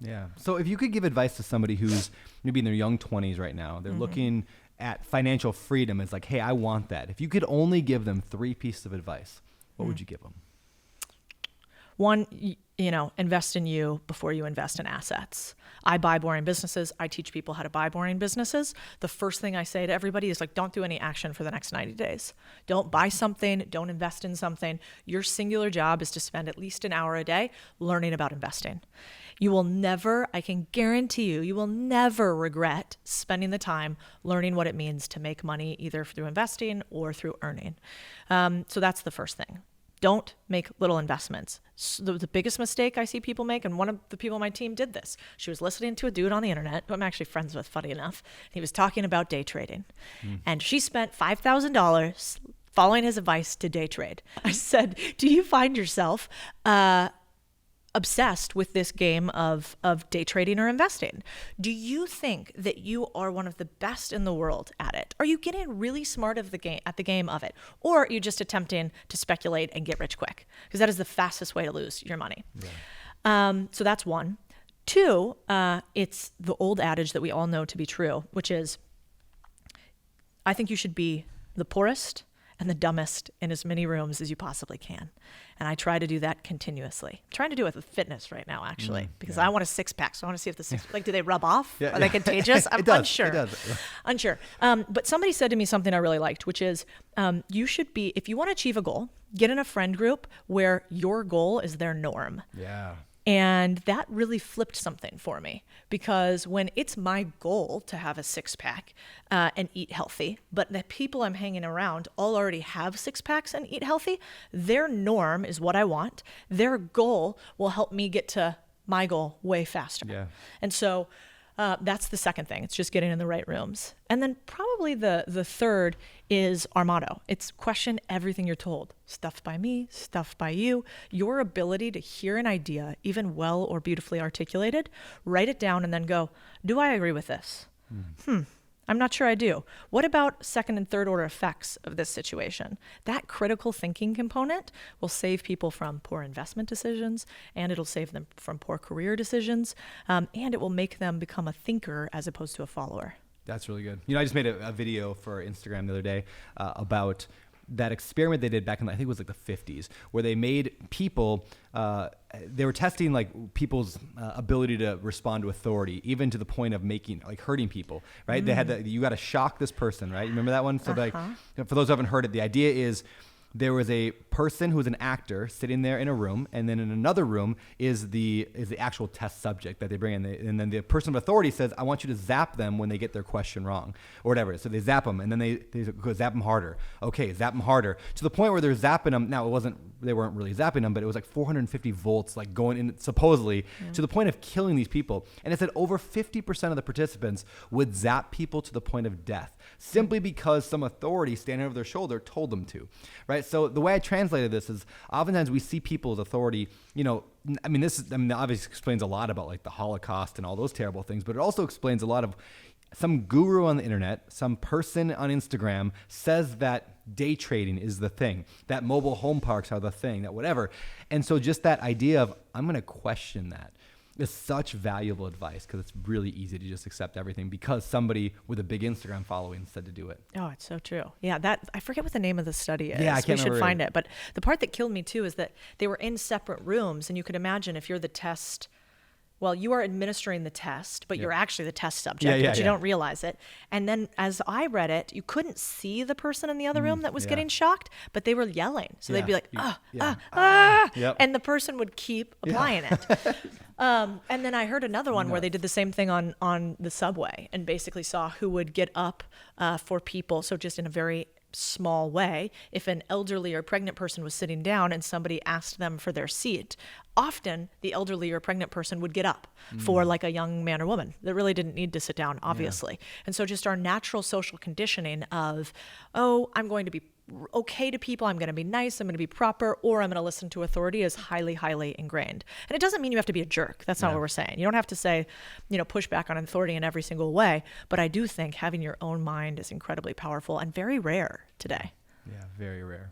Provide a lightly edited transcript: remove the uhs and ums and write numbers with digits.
Yeah. So if you could give advice to somebody who's maybe in their young 20s right now, they're looking at financial freedom as like, hey, I want that. If you could only give them 3 pieces of advice, what would you give them? One, invest in you before you invest in assets. I buy boring businesses. I teach people how to buy boring businesses. The first thing I say to everybody is like, don't do any action for the next 90 days. Don't buy something. Don't invest in something. Your singular job is to spend at least an hour a day learning about investing. You will never, I can guarantee you will never regret spending the time learning what it means to make money either through investing or through earning. So that's the first thing. Don't make little investments. So the biggest mistake I see people make, and one of the people on my team did this. She was listening to a dude on the internet, who I'm actually friends with, funny enough. He was talking about day trading. And she spent $5,000 following his advice to day trade. I said, do you find yourself obsessed with this game of day trading or investing? Do you think that you are one of the best in the world at it? Are you getting really smart at the game of it? Or are you just attempting to speculate and get rich quick? Because that is the fastest way to lose your money. Yeah. So that's one. 2, it's the old adage that we all know to be true, which is, I think you should be the poorest and the dumbest in as many rooms as you possibly can. And I try to do that continuously. I'm trying to do it with fitness right now, actually, because I want a 6-pack. So I want to see if the do they rub off? Are they contagious? I'm unsure. It does. Unsure. But somebody said to me something I really liked, which is you should be, if you want to achieve a goal, get in a friend group where your goal is their norm. Yeah. And that really flipped something for me, because when it's my goal to have a 6-pack and eat healthy, but the people I'm hanging around all already have 6-packs and eat healthy, their norm is what I want. Their goal will help me get to my goal way faster. Yeah. And so that's the second thing. It's just getting in the right rooms. And then probably the third is our motto. It's question everything you're told. Stuff by me, stuff by you. Your ability to hear an idea, even well or beautifully articulated, write it down and then go, do I agree with this? I'm not sure I do. What about second and third order effects of this situation? That critical thinking component will save people from poor investment decisions, and it'll save them from poor career decisions, and it will make them become a thinker as opposed to a follower. That's really good. I just made a video for Instagram the other day about that experiment they did back in, I think it was like the 50s, where they made people, they were testing like people's ability to respond to authority, even to the point of hurting people, right? They had you got to shock this person, right? You remember that one? So for those who haven't heard it, the idea is there was a person who was an actor sitting there in a room, and then in another room is the actual test subject that they bring in. And then the person of authority says, I want you to zap them when they get their question wrong, or whatever. So they zap them, and then they go zap them harder. Okay, zap them harder. To the point where they're zapping them. Now, they weren't really zapping them, but it was like 450 volts, like going in, supposedly, to the point of killing these people. And it said over 50% of the participants would zap people to the point of death, simply because some authority standing over their shoulder told them to, right? So the way I translated this is oftentimes we see people as authority, obviously explains a lot about like the Holocaust and all those terrible things, but it also explains a lot of some guru on the internet, some person on Instagram says that day trading is the thing, that mobile home parks are the thing, that whatever. And so just that idea of, I'm going to question that, is such valuable advice, because it's really easy to just accept everything because somebody with a big Instagram following said to do it. Oh, it's so true. Yeah, I forget what the name of the study is. Yeah, I can't remember. We should find it. But the part that killed me too is that they were in separate rooms, and you could imagine if you're the test, well, you are administering the test, but you're actually the test subject, but you don't realize it. And then as I read it, you couldn't see the person in the other room that was getting shocked, but they were yelling. So they'd be like, and the person would keep applying it. And then I heard another one where they did the same thing on the subway, and basically saw who would get up for people. So just in a very small way, if an elderly or pregnant person was sitting down and somebody asked them for their seat, often the elderly or pregnant person would get up for like a young man or woman that really didn't need to sit down, obviously. And so just our natural social conditioning of, I'm going to be okay to people, I'm going to be nice, I'm going to be proper, or I'm going to listen to authority is highly, highly ingrained. And it doesn't mean you have to be a jerk. That's not what we're saying. You don't have to say, push back on authority in every single way. But I do think having your own mind is incredibly powerful and very rare today. Yeah, very rare.